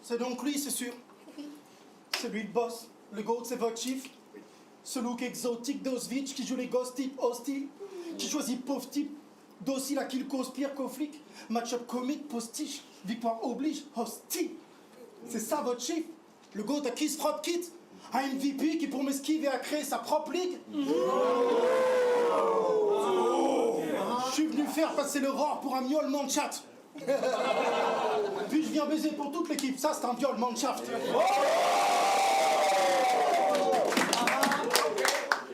C'est donc lui, c'est sûr. C'est lui le boss. Le GOAT, c'est votre chief. Ce look exotique d'Auschwitz qui joue les gosses type hostile. Qui choisit pauvre type docile à qui le cause pire qu'au flic. Match-up comique, postiche. Victoire oblige, hostile. C'est ça votre chief. Le GOAT à qui se frotte quitte. Un MVP qui pour m'esquiver a créé sa propre ligue. Je suis venu faire passer l'aurore pour un miaulement de chat. Puis je viens baiser pour toute l'équipe. Ça, c'est un violement de shaft.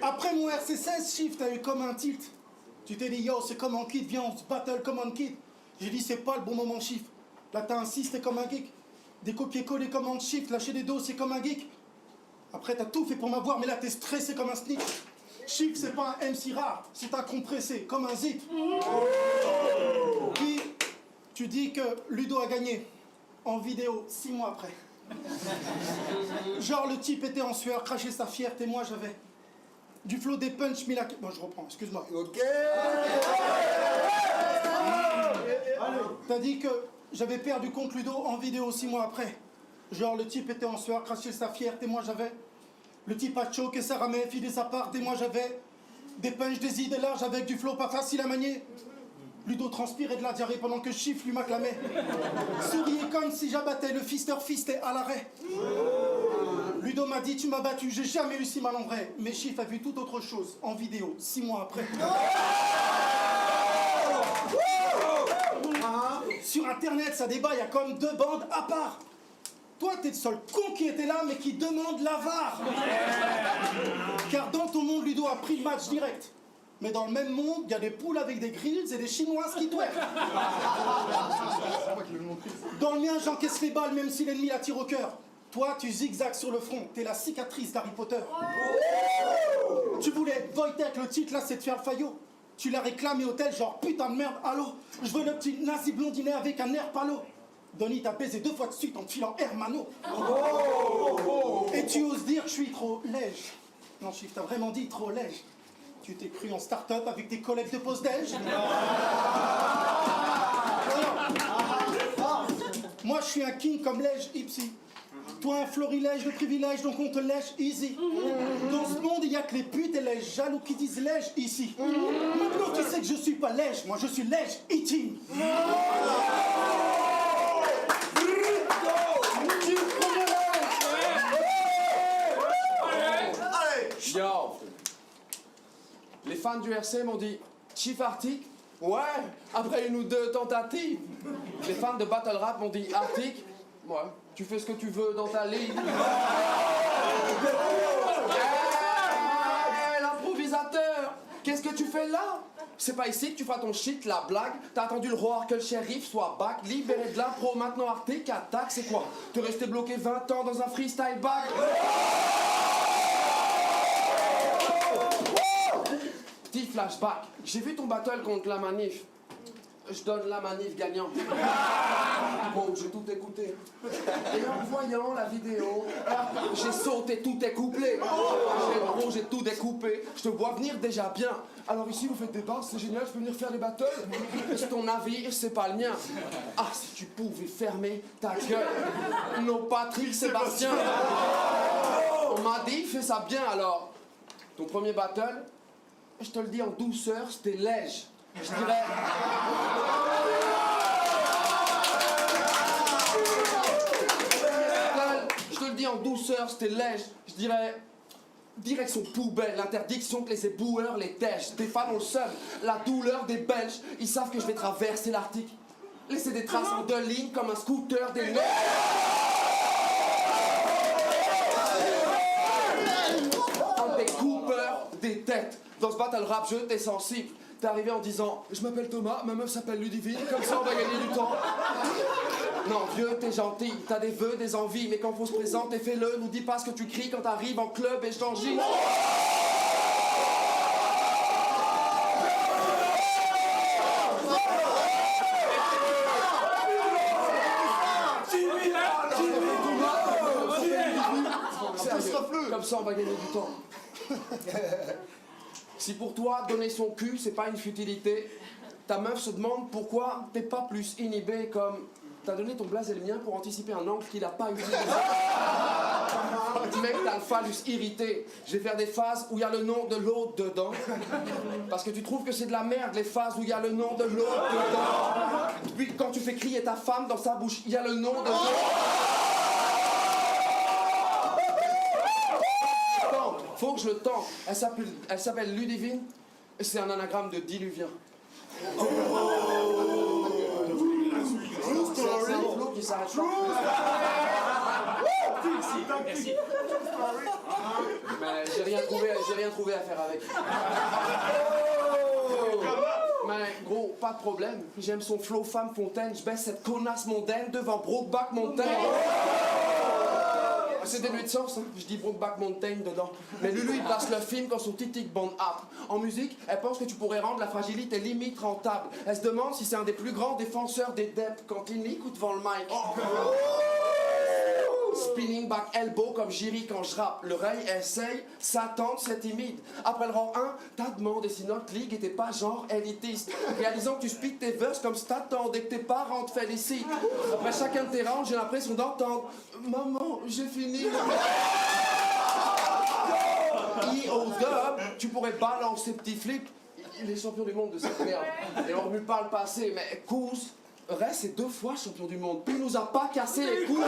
Après mon RC16 shift, t'as eu comme un tilt. Tu t'es dit, yo, c'est comme un kit, viens, on se battle comme un kit. J'ai dit, c'est pas le bon moment shift. Là, t'as insisté comme un geek. Des copier-coller comme un shift, lâcher des dos, c'est comme un geek. Après, t'as tout fait pour m'avoir, mais là, t'es stressé comme un sneak. Shift, c'est pas un MC rare, c'est un compressé, comme un zip. Puis, tu dis que Ludo a gagné en vidéo 6 mois après. Genre, le type était en sueur, crachait sa fierté, moi j'avais du flow, des punch, mis la... Bon, je reprends, excuse-moi. Ok. T'as dit que j'avais perdu contre Ludo en vidéo 6 mois après. Genre, le type était en sueur, crachait sa fierté, moi j'avais... Le type a choqué sa ramée, filé sa part, et moi j'avais des punch, des idées larges avec du flow pas facile à manier. Ludo transpirait de la diarrhée pendant que Chiffre lui m'acclamait. Souriait comme si j'abattais le fister fisté à l'arrêt. Ludo m'a dit, tu m'as battu, j'ai jamais eu si mal en vrai. Mais Chiffre a vu tout autre chose en vidéo 6 mois après. Sur internet, ça débat, il y a comme 2 bandes à part. Toi, t'es le seul con qui était là, mais qui demande la VAR. Car dans ton monde, Ludo a pris le match direct. Mais dans le même monde, il y a des poules avec des grilles et des chinoises qui twerkent. Dans le mien, j'encaisse les balles, même si l'ennemi la tire au cœur. Toi, tu zigzags sur le front, t'es la cicatrice d'Harry Potter. Tu voulais Wojtek, le titre, là, c'est de faire le faillot. Tu l'as réclamé au tel, genre putain de merde, allô. Je veux le petit nazi blondinet avec un air palo. Donny t'a baisé 2 fois de suite en te filant Hermano. Et tu oses dire que je suis trop lège. Non, Chief, t'as vraiment dit trop lège. Tu t'es cru en start-up avec tes collègues de pause-déj. Moi, je suis un king comme lège, Ipsy. Toi, un florilège de privilège, donc on te lèche easy. Dans ce monde, il n'y a que les putes et les jaloux qui disent lège ici. Maintenant, tu sais que je suis pas lège, moi, je suis lège eating. Yo, les fans du RC m'ont dit Chief Arctic. Ouais, après 1 ou 2 tentatives. Les fans de Battle Rap m'ont dit Arctic. Ouais, tu fais ce que tu veux dans ta ligue. Hey, l'improvisateur, qu'est-ce que tu fais là? C'est pas ici que tu feras ton shit, la blague. T'as attendu le roi que le shérif soit back, libéré de l'impro, maintenant Arctic attaque, c'est quoi? Te rester bloqué 20 ans dans un freestyle back? Petit flashback, j'ai vu ton battle contre la manif. Je donne la manif gagnant. Bon, j'ai tout écouté. Et en voyant la vidéo, j'ai sauté tous tes couplets. J'ai tout découpé. Je te vois venir déjà bien. Alors ici, vous faites des bars, c'est génial, je peux venir faire les battles. C'est ton navire, c'est pas le mien. Ah, si tu pouvais fermer ta gueule. Nos Patrick Sébastien. On m'a dit, fais ça bien alors. Ton premier battle, je te le dis en douceur, c'était lège. Je dirais... Je te le dis en douceur, c'était lège. Je dirais... Direction poubelle, l'interdiction que les éboueurs les tèchent. Des fans ont le seum, la douleur des Belges. Ils savent que je vais traverser l'Arctique. Laisser des traces en 2 lignes comme un scooter des neiges. Un découpeur des têtes. Dans ce battle rap jeu, t'es sensible. T'es arrivé en disant je m'appelle Thomas, ma meuf s'appelle Ludivine, comme ça on va gagner du temps. Non, vieux, t'es gentil, t'as des vœux, des envies, mais quand faut se présenter, fais-le. Nous dis pas ce que tu cries quand t'arrives en club et je t'en gîte. Comme ça on va gagner du temps. Si pour toi, donner son cul, c'est pas une futilité, ta meuf se demande pourquoi t'es pas plus inhibé comme T'as donné ton blaze et le mien pour anticiper un angle qu'il a pas utilisé. Mec, t'as le phallus irrité. Je vais faire des phases où il y a le nom de l'autre dedans. Parce que tu trouves que c'est de la merde, les phases où il y a le nom de l'autre dedans. Puis quand tu fais crier ta femme dans sa bouche, il y a le nom de l'autre. Faut que je le tente. Elle s'appelle Ludivine. C'est un anagramme de diluvien. C'est un flow qui s'arrête pas. Merci. Mais j'ai rien trouvé à faire avec. Mais gros, pas de problème. J'aime son flow femme fontaine. Je baisse cette connasse mondaine devant Brokeback Mountain. C'est dénué de sens, hein. Je dis Brokeback Mountain dedans. Mais Lulu, il passe le film quand son titic bond up. En musique, elle pense que tu pourrais rendre la fragilité limite rentable. Elle se demande si c'est un des plus grands défenseurs des depths quand il nique ou devant le mic. Spinning back elbow comme Jiri quand je rappe. L'oreille essaye, s'attend, c'est timide. Après le rang 1, t'as demandé si notre ligue était pas genre élitiste. Réalisant que tu speaks tes verses comme si t'attendais que tes parents te félicitent. Après chacun de tes rounds, j'ai l'impression d'entendre maman, j'ai fini. E.O. Dub, tu pourrais balancer petit flip. Il est champion du monde de cette merde. Et on remue pas le passé, mais Kouz, reste est 2 fois champion du monde. Puis il nous a pas cassé les couilles.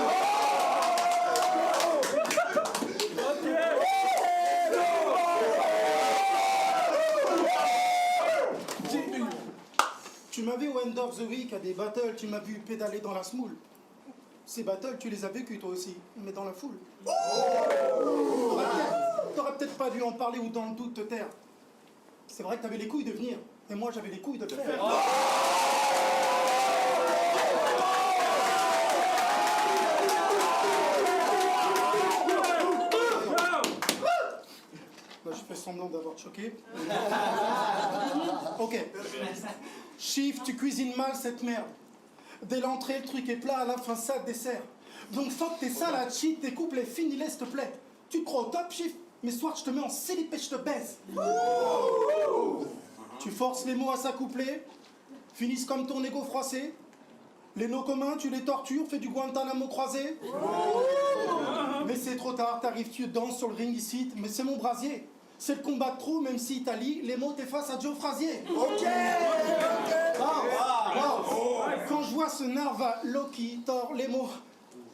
Tu m'as vu au End of the Week à des battles, tu m'as vu pédaler dans la smoule. Ces battles, tu les as vécus toi aussi, mais dans la foule. T'aurais peut-être pas dû en parler ou dans le doute te taire. C'est vrai que t'avais les couilles de venir, mais moi j'avais les couilles de te faire. Je fais semblant d'avoir choqué. Ok. Chiffre, tu cuisines mal cette merde. Dès l'entrée, le truc est plat, à la fin, ça te dessert. Donc fuck tes salades, shit, tes couplets, finis-les, s'il te plaît. Tu te crois au top, Chiffre, mais ce soir, je te mets en slip et je te baise. Tu forces les mots à s'accoupler, finissent comme ton égo froissé. Les noms communs, tu les tortures, fais du Guantanamo croisé. Mais c'est trop tard, t'arrives, tu danses sur le ring ici, mais c'est mon brasier. C'est le combat de trop, même si Italie, les mots t'effacent à Joe Frazier. Ok. Quand je vois ce Narva, Loki, Thor, les mots,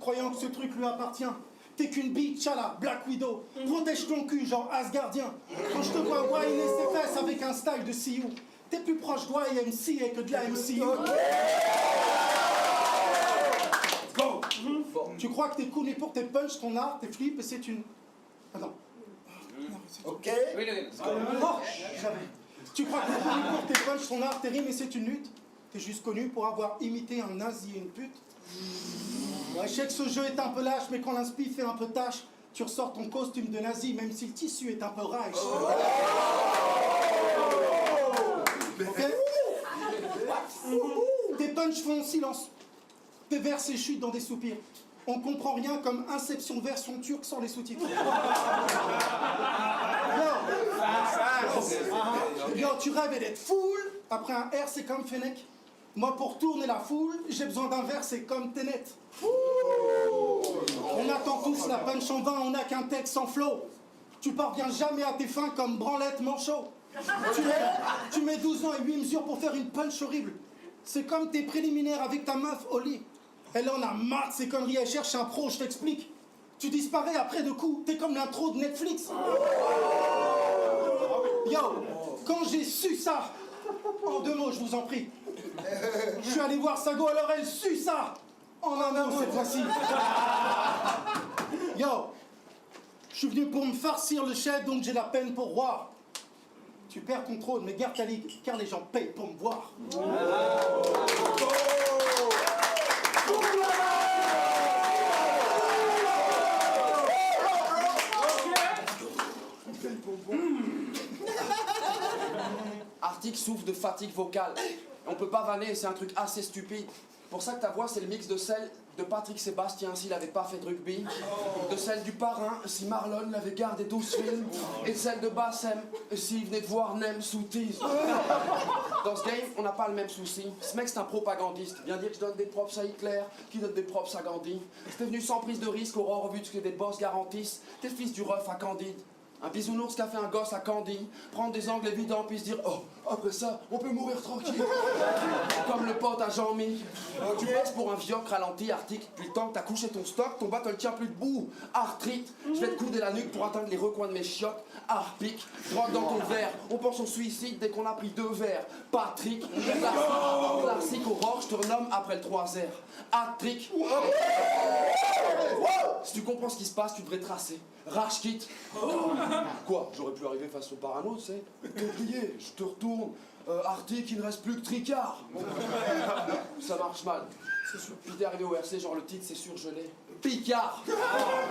croyant que ce truc lui appartient, t'es qu'une bitch à la Black Widow. Protège ton cul, genre Asgardien. Quand je te vois whiner ses fesses avec un style de CU, t'es plus proche d'YMCA que de la MCU. Tu crois que t'es connu pour tes punchs, ton art, tes flips, et c'est une... Attends. Ok. Tu crois que t'es connu pour tes punchs, ton art, tes rimes, et c'est une lutte. T'es juste connu pour avoir imité un nazi et une pute. Ouais, je sais que ce jeu est un peu lâche, mais quand l'inspi fait un peu tâche, tu ressors ton costume de nazi, même si le tissu est un peu rage. Ok. Tes punchs font silence. Tes vers s'échutent dans des soupirs. On comprend rien comme Inception version turque sans les sous-titres. Yo, tu rêves d'être full. Après un R, c'est comme Fennec. Moi, pour tourner la foule, j'ai besoin d'un verre, c'est comme Tenet. On attend tous la punch en vain, on n'a qu'un texte sans flow. Tu parviens jamais à tes fins comme branlette manchot. Tu mets 12 ans et 8 mesures pour faire une punch horrible. C'est comme tes préliminaires avec ta meuf au lit. Elle en a marre de ces conneries, elle cherche un pro, je t'explique. Tu disparais après 2 coups, t'es comme l'intro de Netflix. Yo, quand j'ai su ça, en 2 mots, je vous en prie, je suis allé voir Sago, alors elle sue ça. En un mot cette fois-ci. Yo, je suis venu pour me farcir le chef, donc j'ai la peine pour voir. Tu perds ton trône, mais garde ta ligue, car les gens payent pour me voir. Arctic souffre de fatigue vocale. On peut pas vanner, c'est un truc assez stupide. Pour ça que ta voix, c'est le mix de celle De Patrick Sébastien s'il avait pas fait de rugby. De celle du parrain si Marlon l'avait gardé 12 films. Et de celle de Bassem s'il venait de voir Nem sous tease. Dans ce game, on n'a pas le même souci. Ce mec c'est un propagandiste. Viens dire que je donne des props à Hitler, qui donne des props à Gandhi. T'es venu sans prise de risque, aurore vu de ce que des boss garantissent. T'es le fils du ref à Candide. Un bisounours qui a fait un gosse à Candy, prendre des angles évidents puis se dire oh, après ça, on peut mourir tranquille. Comme le pote à Jean-Mi. Tu passes pour un vioc ralenti, arctique, puis le temps que t'as couché ton stock, ton bateau tient plus debout. Arthrite, je vais te couder la nuque pour atteindre les recoins de mes chiottes. Arpic, drogue dans ton verre, on pense au suicide dès qu'on a pris 2 verres. Patrick, classique aurore, je te renomme après le 3R. Hat-trick. Si tu comprends ce qui se passe, tu devrais tracer. Rage kit. Quoi? J'aurais pu arriver façon parano, tu sais. Oublié, je te retourne. Arctic, il ne reste plus que Tricard. Ça marche mal. Puis t'es arrivé au RC, genre le titre c'est surgelé. Picard.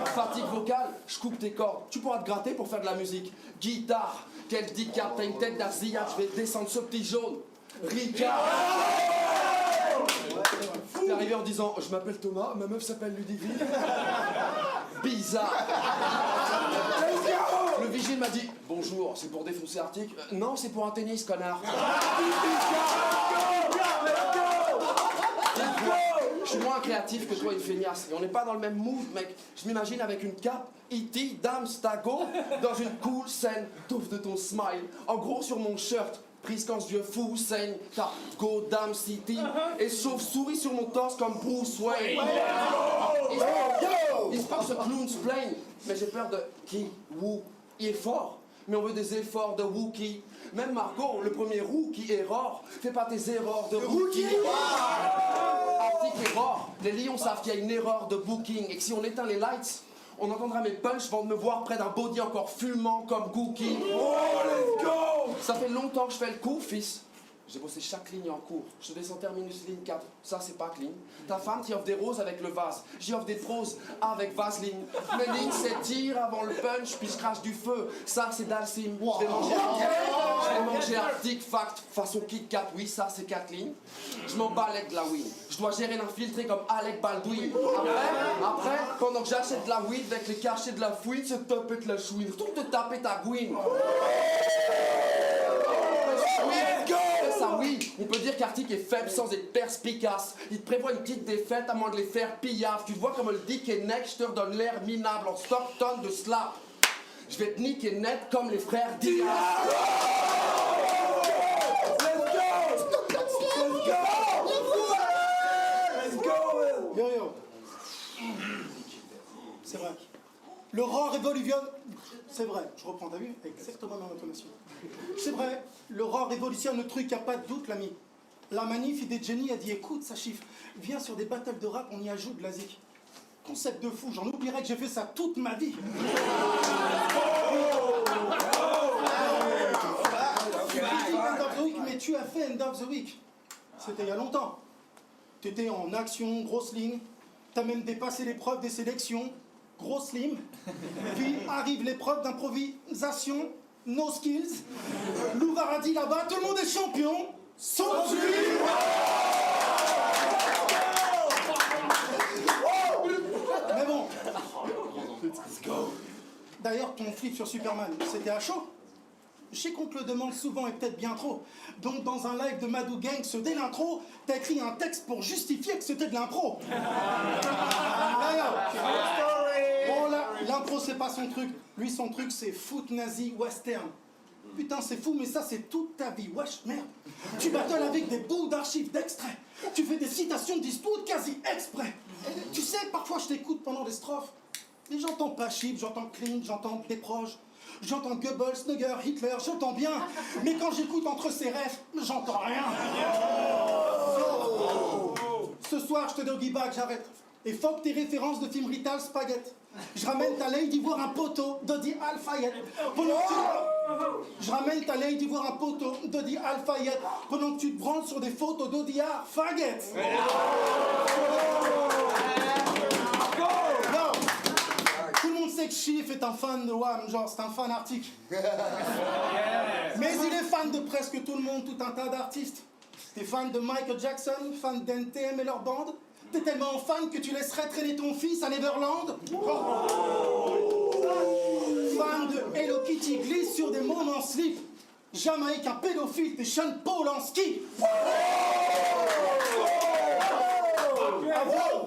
Fatigue vocale, je coupe tes cordes. Tu pourras te gratter pour faire de la musique. Guitare. Quel dicap, t'as une tête d'Arzilla, je vais descendre ce petit jaune. Ricard. T'es arrivé en disant je m'appelle Thomas, ma meuf s'appelle Ludivine. Bizarre. Le vigile m'a dit bonjour, c'est pour défoncer Arctic. Non, c'est pour un tennis, connard. Je suis moins créatif que toi, une feignasse. Et on n'est pas dans le même mood, mec. Je m'imagine avec une cape, E.T., Dame Stago, dans une cool scène, touffe de ton smile. En gros, sur mon shirt, prise quand ce vieux fou saigne, t'as Goddamn City. Et chauve-souris sur mon torse comme Bruce Wayne. Il se passe ce clown's plane, mais j'ai peur de qui, Woo. Il est fort, mais on veut des efforts de Wookie. Même Margot, le premier rookie error, fais pas tes erreurs de rookie. Arctic error, les lions savent qu'il y a une erreur de booking et que si on éteint les lights, on entendra mes punchs avant de me voir près d'un body encore fumant comme Gookie. Oh, let's go! Ça fait longtemps que je fais le coup, fils. J'ai bossé chaque ligne en cours. Je descends terminus ligne 4. Ça, c'est pas clean. Ta femme t'y offre des roses avec le vase. J'y offre des proses avec vaseline. Mes lignes s'étirent avant le punch, puis je crache du feu. Ça, c'est Dalsim. Je vais manger Arctic Fact façon Kit Kat. Oui, ça, c'est 4 lignes. Je m'en bats avec de la weed. Je dois gérer l'infiltré comme Alec Baldwin. Après, pendant que j'achète de la weed avec les cachets de la fouine, se taper de la chouine. Retourne te taper ta gouine. Ça oui, on peut dire qu'Arctic est faible sans être perspicace. Il te prévoit une petite défaite à moins de les faire pillave. Tu te vois comme le dick est net, je te redonne l'air minable en Stockton de slap. Je vais te niquer net comme les frères Diaz. Yo yo. C'est vrai. Le raw révolutionne. C'est vrai, je reprends, t'as vu? Exactement dans l'intonation. C'est vrai, le raw révolutionne le truc, y a pas de doute, l'ami. La manif, idée de génie, a dit écoute, ça chiffre, viens sur des battles de rap, on y ajoute de la zik. Concept de fou, j'en oublierais que j'ai fait ça toute ma vie. End of the week, mais tu as fait End of the Week. C'était il y a longtemps. T'étais en action, grosse ligne. T'as même dépassé l'épreuve des sélections. Grosse ligne. Puis arrive l'épreuve d'improvisation. No skills. Louvard a dit là-bas, tout le monde est champion. Sauf lui. Mais bon. D'ailleurs, ton flip sur Superman, c'était à chaud. Je sais qu'on te le demande souvent et peut-être bien trop. Donc dans un live de Madou Gang, dès l'intro, t'as écrit un texte pour justifier que c'était de l'impro. D'ailleurs, bon là, l'impro c'est pas son truc. Lui son truc c'est foot nazi western. Putain c'est fou mais ça c'est toute ta vie. Wesh merde. Tu battles avec des bouts d'archives d'extraits. Tu fais des citations de disputes quasi exprès. Tu sais, parfois je t'écoute pendant des strophes. Et j'entends pas Chip, j'entends Clint, j'entends des proches. J'entends Goebbels, Snugger, Hitler, j'entends bien. Mais quand j'écoute entre ces rêves, j'entends rien. Ce soir, je te doggy bag, j'arrête. Et fuck tes références de film Rital Spaghetti. Je ramène ta lady voir un poteau d'Odi Al-Fayed. Je ramène ta lady voir un poteau d'Odi Al-Fayed pendant que tu te branles sur des photos d'Odi Al-Fayed. Tout le monde sait que Chief est un fan de Wham, genre c'est un fan Arctic. Mais il est fan de presque tout le monde, tout un tas d'artistes. T'es fan de Michael Jackson, fan d'NTM et leur bande. T'es tellement fan que tu laisserais traîner ton fils à Neverland? Fan de Hello Kitty glisse sur des mômes en slip. Jamaïque, un pédophile, t'es Sean Paul en ski.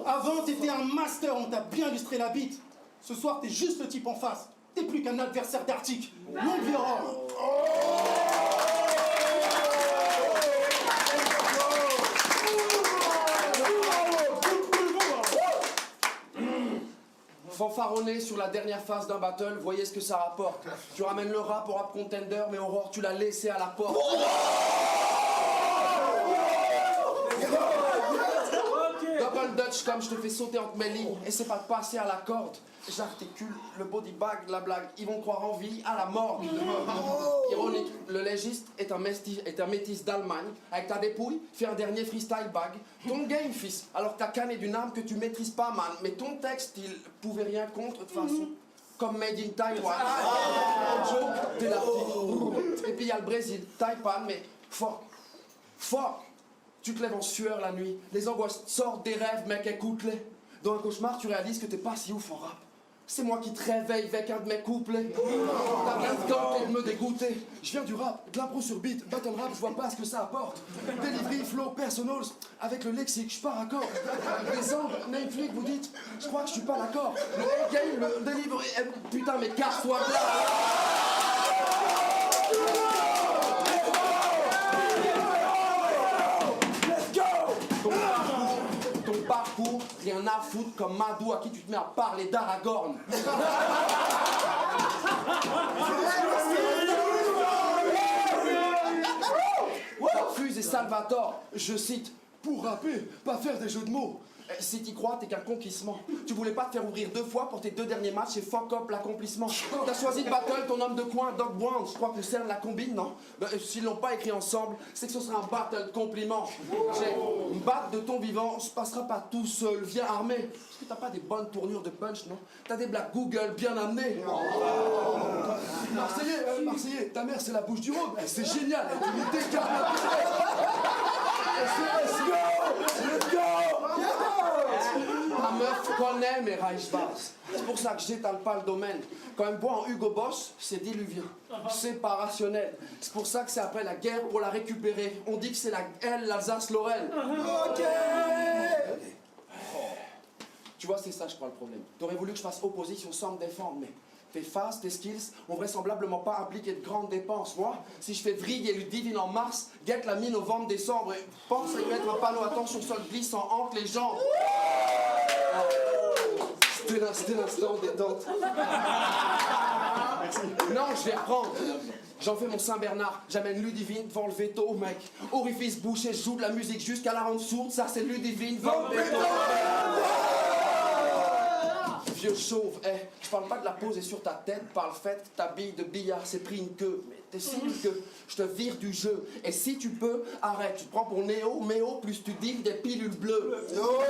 Avant, t'étais un master, on t'a bien lustré la bite. Ce soir, t'es juste le type en face. T'es plus qu'un adversaire d'Arctique. Longue vie Aurore. Fanfaronner sur la dernière phase d'un battle, voyez ce que ça rapporte. Tu ramènes le rap au rap contender, mais Aurore, tu l'as laissé à la porte. Double Dutch comme je te fais sauter entre mes lignes. Et c'est pas de passer à la corde. J'articule le body bag, la blague. Ils vont croire en vie à la mort. Ironique, le légiste est un métis d'Allemagne. Avec ta dépouille, fais un dernier freestyle bag. Ton game, fils, alors que ta canne est d'une arme que tu maîtrises pas, man. Mais ton texte, il pouvait rien contre, de toute façon. Comme Made in Taiwan. Joe, t'es la petite. Et puis il y a le Brésil, Taipan, mais fuck. Tu te lèves en sueur la nuit, les angoisses sortent des rêves, mec, écoute-les. Dans un cauchemar, tu réalises que t'es pas si ouf en rap. C'est moi qui te réveille avec un de mes couplets. T'as bien le temps de me dégoûter. Je viens du rap, de l'impro sur beat, battle rap, je vois pas ce que ça apporte. Delivery, flow, personals, avec le lexique, je pars à corps. Les angles, name flick, vous dites, je crois que je suis pas d'accord. Le A-game, le delivery, putain, mais casse-toi là. Parcours, rien à foutre comme Madou à qui tu te mets à parler d'Aragorn. Fuse et Salvatore, je cite, pour rapper, pas faire des jeux de mots. Si t'y crois, t'es qu'un conquissement. Tu voulais pas te faire ouvrir 2 fois pour tes 2 derniers matchs et fuck up l'accomplissement. T'as choisi de battle ton homme de coin, Doc Brown. Je crois que le CERN la combine, non? S'ils l'ont pas écrit ensemble, c'est que ce sera un battle de compliments. Une batte de ton vivant se passera pas tout seul, viens armé. Parce que t'as pas des bonnes tournures de punch, non? T'as des blagues Google bien amenées. Marseillais, ta mère c'est la bouche du Rhône. C'est génial, tu me décarnes. Let's go! Ma meuf connaît mes Reichsbars. C'est pour ça que j'étale pas le domaine. Quand elle boit en Hugo Boss, c'est diluvien. C'est pas rationnel. C'est pour ça que c'est après la guerre pour la récupérer. On dit que c'est l'Alsace-Lorraine. Ok. Tu vois, c'est ça, je crois, le problème. T'aurais voulu que je fasse opposition sans me défendre, mais tes phases, tes skills ont vraisemblablement pas impliqué de grandes dépenses. Moi, si je fais vrille et Ludivine en mars, guette la mi-novembre, décembre, et pense à y mettre un panneau attention sol glissant entre les jambes. C'était l'instant détente. Non, je vais reprendre. J'en fais mon Saint-Bernard. J'amène Ludivine devant le veto, mec. Orifice bouché, je joue de la musique jusqu'à la rendre sourde. Ça, c'est Ludivine devant le veto. Vieux chauve, je parle pas de la posée sur ta tête, par le fait que ta bille de billard s'est pris une queue. Mais t'es sûr que je te vire du jeu. Et si tu peux, arrête. Tu te prends pour Néo, Méo, plus tu deals des pilules bleues. Oh